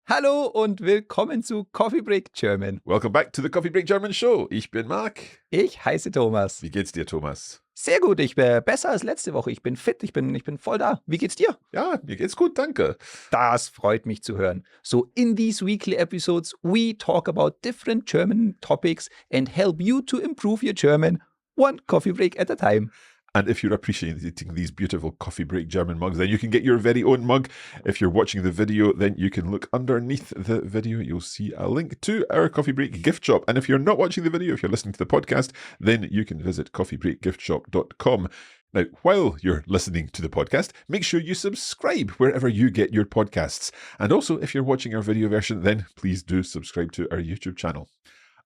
Hallo und willkommen zu Coffee Break German. Welcome back to the Coffee Break German Show. Ich bin Marc. Ich heiße Thomas. Wie geht's dir, Thomas? Sehr gut, ich bin besser als letzte Woche. Ich bin fit, ich bin voll da. Wie geht's dir? Ja, mir geht's gut, danke. Das freut mich zu hören. So in these weekly episodes, we talk about different German topics and help you to improve your German one coffee break at a time. And if you're appreciating these beautiful Coffee Break German mugs, then you can get your very own mug. If you're watching the video, then you can look underneath the video. You'll see a link to our Coffee Break gift shop. And if you're not watching the video, if you're listening to the podcast, then you can visit coffeebreakgiftshop.com. Now, while you're listening to the podcast, make sure you subscribe wherever you get your podcasts. And also, if you're watching our video version, then please do subscribe to our YouTube channel.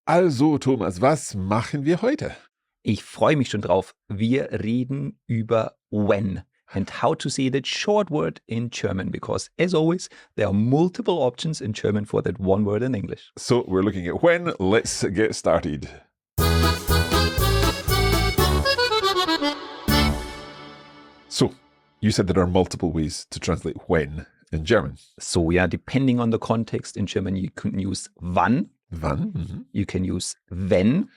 Also, Thomas, was machen wir heute? Ich freue mich schon drauf. Wir reden über when and how to say that short word in German, because as always, there are multiple options in German for that one word in English. So we're looking at when. Let's get started. So, you said there are multiple ways to translate when in German. So yeah, depending on the context in German, you can use wann. Wann? Mhm. You can use wenn.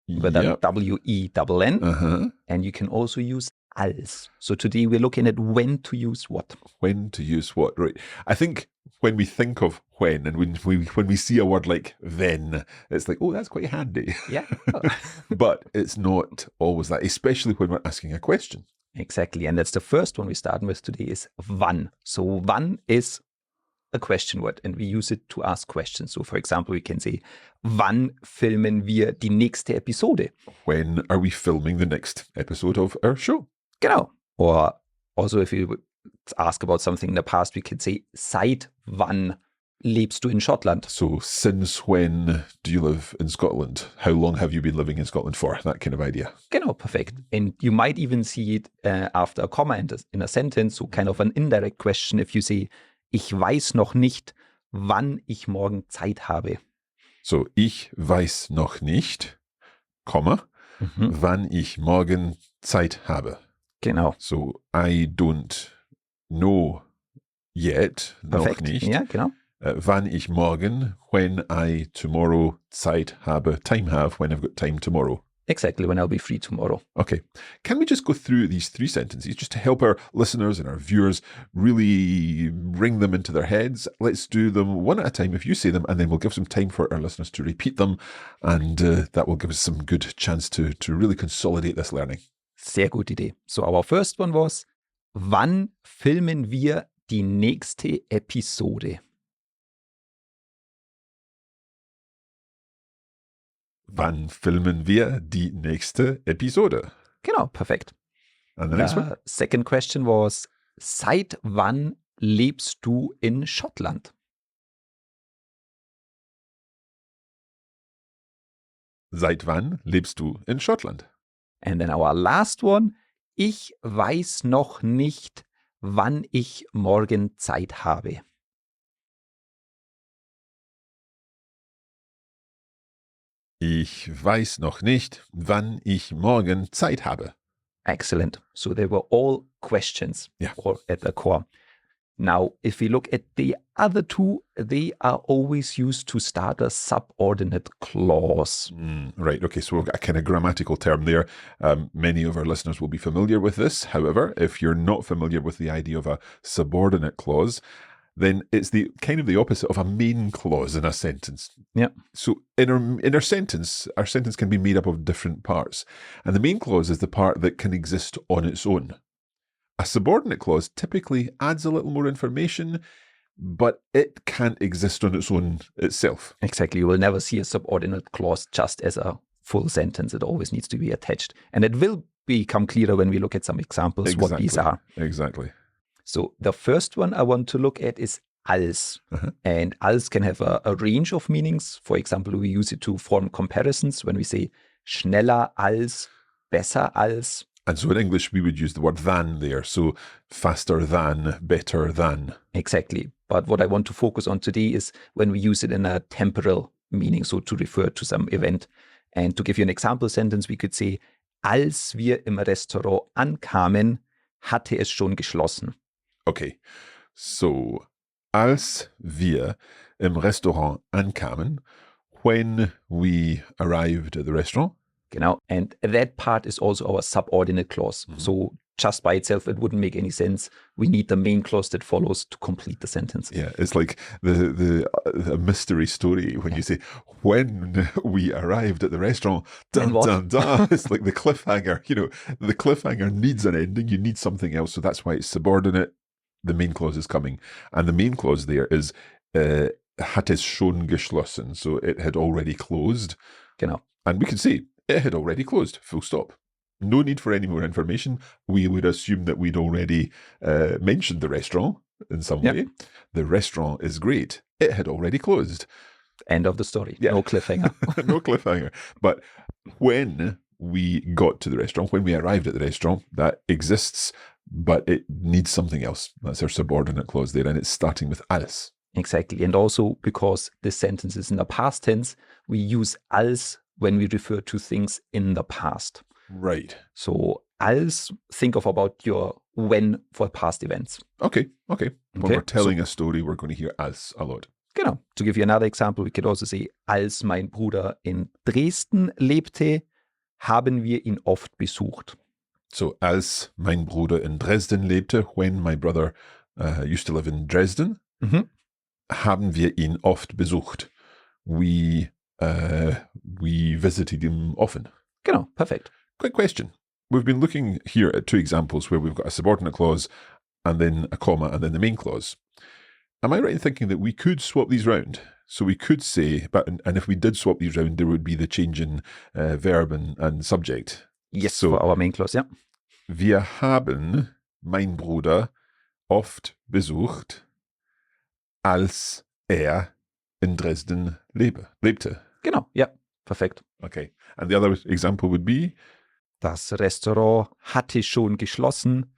With a Yep. W-E-N-N. And you can also use als. So today we're looking at when to use what. When to use what, right? I think when we think of when and when we see a word like then, it's like, oh, that's quite handy. Yeah. But it's not always that, especially when we're asking a question. Exactly. And that's the first one we're starting with today is wann. So wann is a question word and we use it to ask questions. So for example, we can say, wann filmen wir die nächste Episode? When are we filming the next episode of our show? Genau. Or also if you would ask about something in the past, we can say, seit wann lebst du in Schottland? So since when do you live in Scotland? How long have you been living in Scotland for? That kind of idea. Genau, perfect. And you might even see it after a comma in a sentence, so kind of an indirect question if you say, ich weiß noch nicht, wann ich morgen Zeit habe. So, ich weiß noch nicht, Komma, wann ich morgen Zeit habe. Genau. So, I don't know yet, Perfekt. noch nicht, Ja, genau. wann ich morgen, when I tomorrow Zeit habe, time have, when I've got time tomorrow. Exactly, when I'll be free tomorrow. Okay. Can we just go through these three sentences just to help our listeners and our viewers really bring them into their heads? Let's do them one at a time if you say them, and then we'll give some time for our listeners to repeat them, and that will give us some good chance to really consolidate this learning. Sehr gute Idee. So, our first one was, wann filmen wir die nächste Episode? Wann filmen wir die nächste Episode? Genau, perfekt. And the next one? Second question was, seit wann lebst du in Schottland? Seit wann lebst du in Schottland? And then our last one, ich weiß noch nicht, wann ich morgen Zeit habe. Ich weiß noch nicht, wann ich morgen Zeit habe. Excellent. So they were all questions Yeah. or at the core. Now, if we look at the other two, they are always used to start a subordinate clause. Right, okay, so we've got a kind of grammatical term there. Many of our listeners will be familiar with this. However, if you're not familiar with the idea of a subordinate clause, then it's the kind of the opposite of a main clause in a sentence. Yeah. So in our sentence can be made up of different parts. And the main clause is the part that can exist on its own. A subordinate clause typically adds a little more information, but it can't exist on its own itself. Exactly. You will never see a subordinate clause just as a full sentence. It always needs to be attached. And it will become clearer when we look at some examples what these are. Exactly. So the first one I want to look at is als. And als can have a range of meanings. For example, we use it to form comparisons when we say schneller als, besser als. And so in English, we would use the word than there. So faster than, better than. Exactly. But what I want to focus on today is when we use it in a temporal meaning, so to refer to some event. And to give you an example sentence, we could say, als wir im Restaurant ankamen, hatte es schon geschlossen. Okay, so als wir im Restaurant ankamen, when we arrived at the restaurant. Genau. And that part is also our subordinate clause. So just by itself, it wouldn't make any sense. We need the main clause that follows to complete the sentence. Yeah, it's like the mystery story when you say, when we arrived at the restaurant, dun, dun, dun. It's like the cliffhanger. The cliffhanger needs an ending. You need something else. So that's why it's subordinate. The main clause is coming. And the main clause there is hat es schon geschlossen. So it had already closed. Genau. And we could say, it had already closed, full stop. No need for any more information. We would assume that we'd already mentioned the restaurant in some way. The restaurant is great. It had already closed. End of the story. Yeah. No cliffhanger. No cliffhanger. But when we got to the restaurant, when we arrived at the restaurant, that exists, but it needs something else. That's our subordinate clause there, and it's starting with als. Exactly. And also because this sentence is in the past tense, we use als when we refer to things in the past. Right. So als, think of about your when for past events. Okay. When we're telling a story, we're going to hear als a lot. Genau. To give you another example, we could also say, als mein Bruder in Dresden lebte, haben wir ihn oft besucht. So, als mein Bruder in Dresden lebte, when my brother used to live in Dresden, haben wir ihn oft besucht. We visited him often. Genau, perfect. Quick question. We've been looking here at two examples where we've got a subordinate clause and then a comma and then the main clause. Am I right in thinking that we could swap these round? So we could say, and if we did swap these round, there would be the change in verb and subject. Yes, so, for our main clause, yeah. Wir haben mein Bruder oft besucht, als in Dresden lebte. Genau, yeah, perfect. Okay, and the other example would be? Das Restaurant hatte schon geschlossen,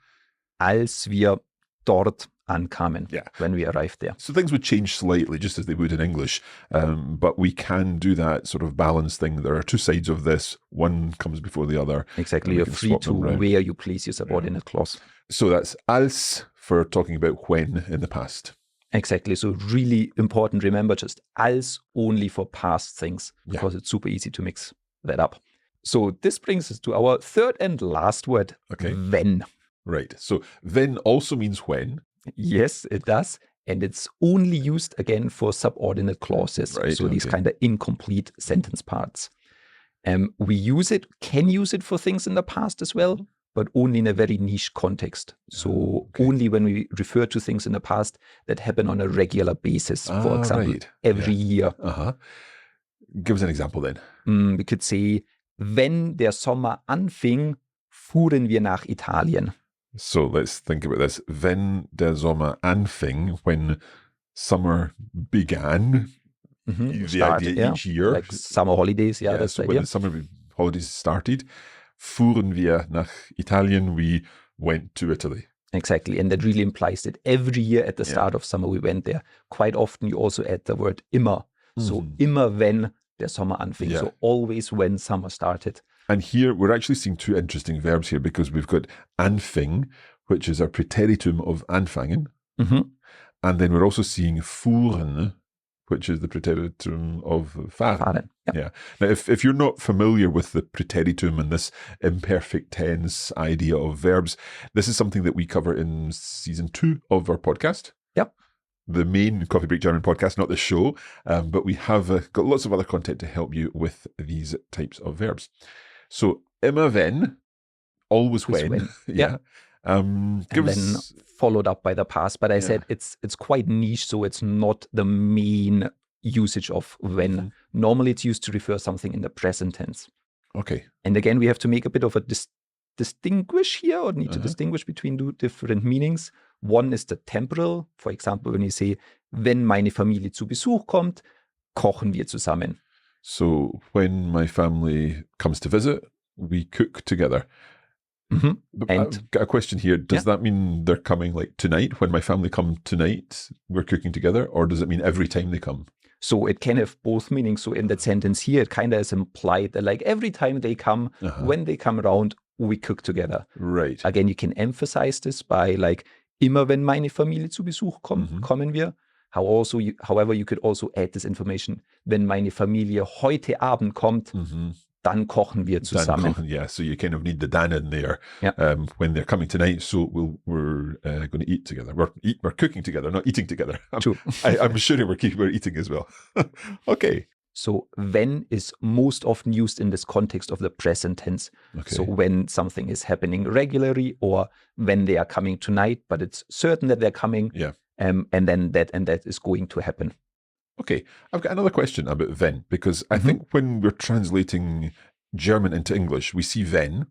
als wir dort ankamen, when we arrived there. So things would change slightly, just as they would in English, but we can do that sort of balance thing. There are two sides of this. One comes before the other. Exactly, you're free to where you place your subordinate clause. So that's als for talking about when in the past. Exactly, so really important, remember just als only for past things, because it's super easy to mix that up. So this brings us to our third and last word, wenn. Right, so wenn also means when. Yes, it does. And it's only used again for subordinate clauses. Right, so these kind of incomplete sentence parts. We can use it for things in the past as well, but only in a very niche context. So only when we refer to things in the past that happen on a regular basis, for example, every year. Give us an example then. We could say, wenn der Sommer anfing, fuhren wir nach Italien. So let's think about this. Wenn der Sommer anfing, when summer began, the idea each year. Like summer holidays, that's so the when idea. the summer holidays started, fuhren wir nach Italien, we went to Italy. Exactly, and that really implies that every year at the start of summer we went there. Quite often you also add the word immer. So immer wenn der Sommer anfing. So always when summer started. And here we're actually seeing two interesting verbs here because we've got anfing, which is our preteritum of anfangen. And then we're also seeing fuhren, which is the preteritum of fahren. Yeah. Now, if you're not familiar with the preteritum and this imperfect tense idea of verbs, this is something that we cover in season 2 of our podcast. Yep. The main Coffee Break German podcast, not the show, but we have got lots of other content to help you with these types of verbs. So, immer wenn, always when. Yeah. And then followed up by the past. But I said it's quite niche, so it's not the main usage of when. Normally it's used to refer something in the present tense. Okay. And again, we have to make a bit of a distinguish here, or need to distinguish between two different meanings. One is the temporal. For example, when you say, wenn meine Familie zu Besuch kommt, kochen wir zusammen. So when my family comes to visit, we cook together. And I've got a question here. Does that mean they're coming like tonight? When my family come tonight, we're cooking together? Or does it mean every time they come? So it can have both meanings. So in that sentence here, it kind of is implied that like every time they come, when they come around, we cook together. Right. Again, you can emphasize this by like, immer wenn meine Familie zu Besuch kommen wir. However, you could also add this information. Wenn meine Familie heute Abend kommt, dann kochen wir zusammen. Yeah, so you kind of need the dann in there Yeah. when they're coming tonight. So we're going to eat together. We're cooking together, not eating together. True. I'm sure we're eating as well. Okay. So when is most often used in this context of the present tense. Okay. So when something is happening regularly, or when they are coming tonight, but it's certain that they're coming. Yeah. And then that is going to happen. Okay, I've got another question about wenn, because I think when we're translating German into English, we see wenn,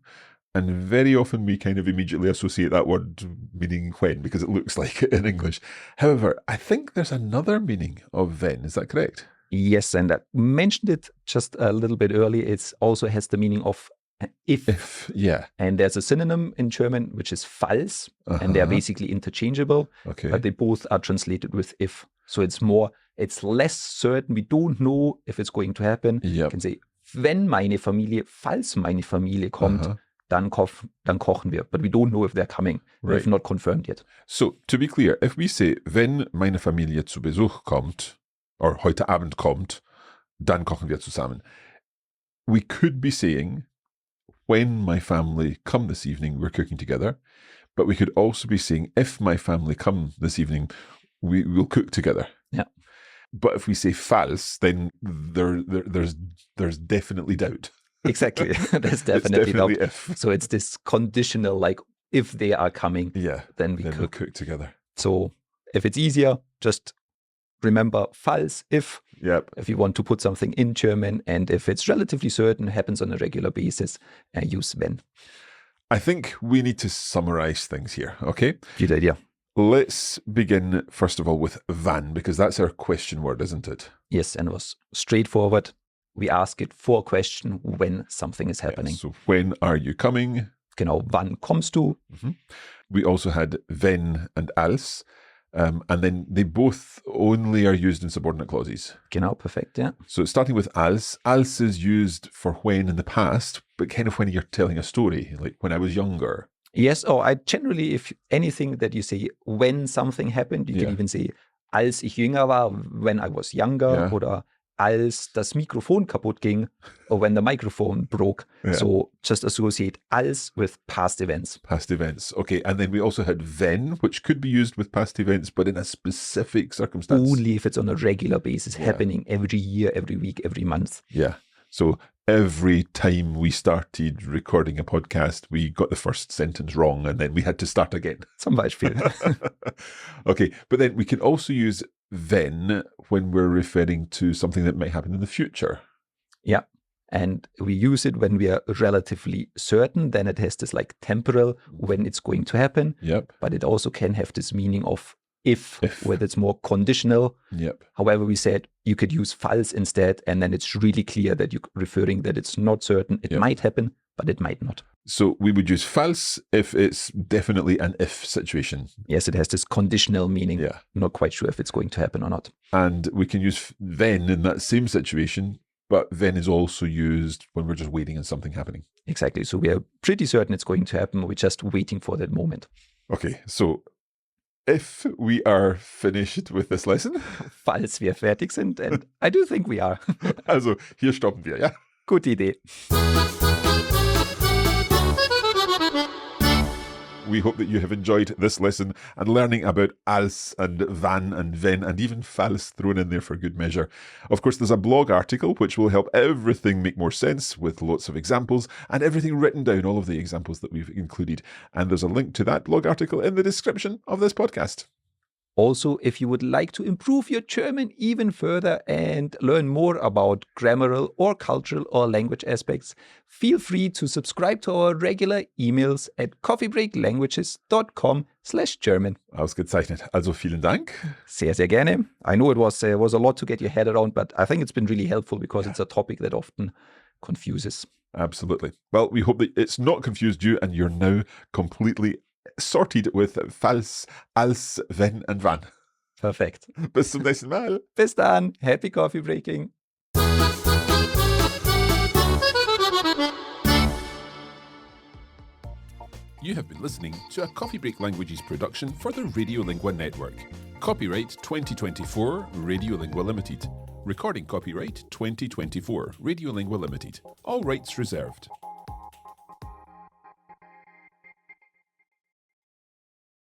and very often we kind of immediately associate that word meaning when, because it looks like it in English. However, I think there's another meaning of wenn. Is that correct? Yes, and I mentioned it just a little bit earlier. It also has the meaning of if. Yeah. And there's a synonym in German, which is falls, and they're basically interchangeable, but they both are translated with if. So it's less certain. We don't know if it's going to happen. Yep. You can say, falls meine Familie kommt, dann kochen wir. But we don't know if they're coming. Right. They've not confirmed yet. So, to be clear, if we say, wenn meine Familie zu Besuch kommt, or heute Abend kommt, dann kochen wir zusammen, we could be saying, when my family come this evening, we're cooking together. But we could also be saying, if my family come this evening, we will cook together. Yeah. But if we say false, then there's definitely doubt. Exactly. There's definitely doubt. If. So it's this conditional, like if they are coming, then we'll cook together. So if it's easier, just remember falls if. Yep. If you want to put something in German, and if it's relatively certain, happens on a regular basis, use wenn. I think we need to summarize things here, okay? Good idea. Let's begin, first of all, with wann, because that's our question word, isn't it? Yes, and it was straightforward. We ask it for a question when something is happening. Yeah, so when are you coming? Genau, wann kommst du? We also had wenn and als. And then they both only are used in subordinate clauses. Genau, perfect, yeah. So starting with als. Als is used for when in the past, but kind of when you're telling a story, like when I was younger. Yes, or I generally, if anything that you say when something happened, you can even say als ich jünger war, when I was younger, oder als das Mikrofon kaputt ging, or when the microphone broke. Yeah. So just associate als with past events. Past events. Okay, and then we also had wenn, which could be used with past events, but in a specific circumstance. Only if it's on a regular basis, happening every year, every week, every month. Yeah. So every time we started recording a podcast, we got the first sentence wrong, and then we had to start again. Zum Beispiel. Okay, but then we can also use wenn when we're referring to something that might happen in the future. Yeah. And we use it when we are relatively certain. Then it has this like temporal, when it's going to happen. Yep. But it also can have this meaning of if. Where it's more conditional. Yep. However, we said you could use false instead, and then it's really clear that you're referring that it's not certain. It might happen, but it might not. So we would use false if it's definitely an if situation. Yes, it has this conditional meaning. Yeah. Not quite sure if it's going to happen or not. And we can use wenn in that same situation, but wenn is also used when we're just waiting on something happening. Exactly. So we are pretty certain it's going to happen. We're just waiting for that moment. Okay, so if we are finished with this lesson. Falls wir fertig sind, and I do think we are. Also, hier stoppen wir, ja? Gute Idee. We hope that you have enjoyed this lesson and learning about als and wann and wenn and even falls thrown in there for good measure. Of course, there's a blog article which will help everything make more sense with lots of examples and everything written down, all of the examples that we've included. And there's a link to that blog article in the description of this podcast. Also, if you would like to improve your German even further and learn more about grammatical or cultural or language aspects, feel free to subscribe to our regular emails at coffeebreaklanguages.com/German. Ausgezeichnet. Also vielen Dank. Sehr, sehr gerne. I know it was a lot to get your head around, but I think it's been really helpful because it's a topic that often confuses. Absolutely. Well, we hope that it's not confused you and you're now completely sorted with falls, als, wenn and wann. Perfekt. Bis zum nächsten Mal. Bis dann. Happy coffee breaking. You have been listening to a Coffee Break Languages production for the Radiolingua Network. Copyright 2024 Radiolingua Limited. Recording copyright 2024 Radiolingua Limited. All rights reserved.